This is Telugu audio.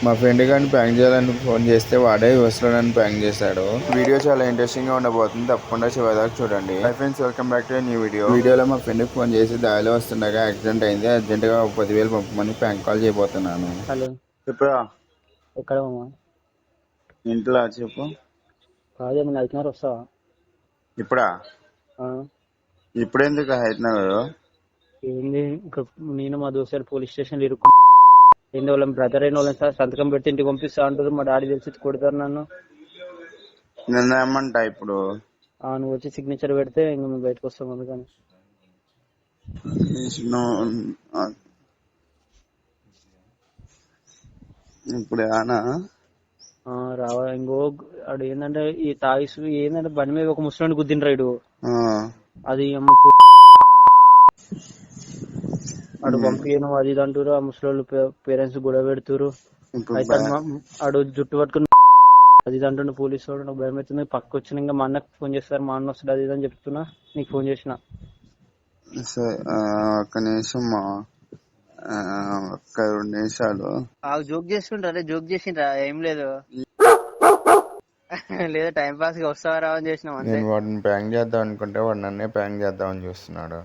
మా ఫ్రెండ్ గారిని ప్రాంక్ చేయాలని ఫోన్ చేస్తే వాడే వస్తున్నాడని ప్రాంక్ చేశాడు. వీడియో చాలా ఇంట్రెస్టింగ్ గా ఉండబోతుంది, తప్పకుండా చివరిదాకా చూడండి. Hi friends, welcome back to new video. వీడియోలో మా ఫ్రెండ్ ఫోన్ చేసి దారిలో వస్తుండగా యాక్సిడెంట్ అయింది, అర్జెంట్ గా 10,000 పంపమని ప్రాంక్ కాల్ చేయబోతున్నాను. హలో, చెప్పురా. ఎక్కడ మామ? ఇంట్లో చెప్పు. కాదేమన్నా అవుతున్నారు, వస్తావా? ఇప్పుడా? ఆ, ఇప్పుడెందుకు హైదరాబాద్? ఏంది ఇంకా నేను మా దోస్తులు పోలీస్ స్టేషన్ ఇరుక్కు. ఏంది వాళ్ళ బ్రదర్ అయిన వాళ్ళని సార్ సంతకం పెడితే ఇంటికి పంపిస్తా అంటారు. మా డాడీ తెలిసి కొడతారు నన్ను. నిన్న ఏమంటా ఇప్పుడు? నువ్వు వచ్చి సిగ్నేచర్ పెడితే ఇంక మేము బయటకు వస్తాం. అందుకని ఇప్పుడు ఆనా రావా ఇంకో అడు ఏంటంటే ఈ తాయిస్ ఏంటంటే బండి మీద ఒక ముసలాన్ని గుద్దిన రైడు అది అడు పంపియను అది ఇది అంటారు. ఆ ముసలోళ్ళు పేరెంట్స్ గొడవ పెడుతురు. అయితే అడు జుట్టు పట్టుకుని అది ఇది అంటుండే పోలీసు వాడు. నాకు భయం అవుతుంది. పక్క వచ్చిన ఇంకా మా అన్నకు ఫోన్ చేస్తారు, మా అన్న వస్తాడు అది ఇది అని చెప్తున్నా. నీకు ఫోన్ చేసిన. ఒక్క నిమిషం, ఒక్క 2 నిమిషాలు. జోక్ చేస్తుంటారే, జోక్ చేసిండ్రా? ఏం లేదు లేదా టైం పాస్ గా వస్తావా రావని చేసినాం. నేను వాడిని ప్రాంక్ చేద్దాం అనుకుంటే వాడు నన్నే ప్రాంక్ చేద్దామని చూస్తున్నాడు.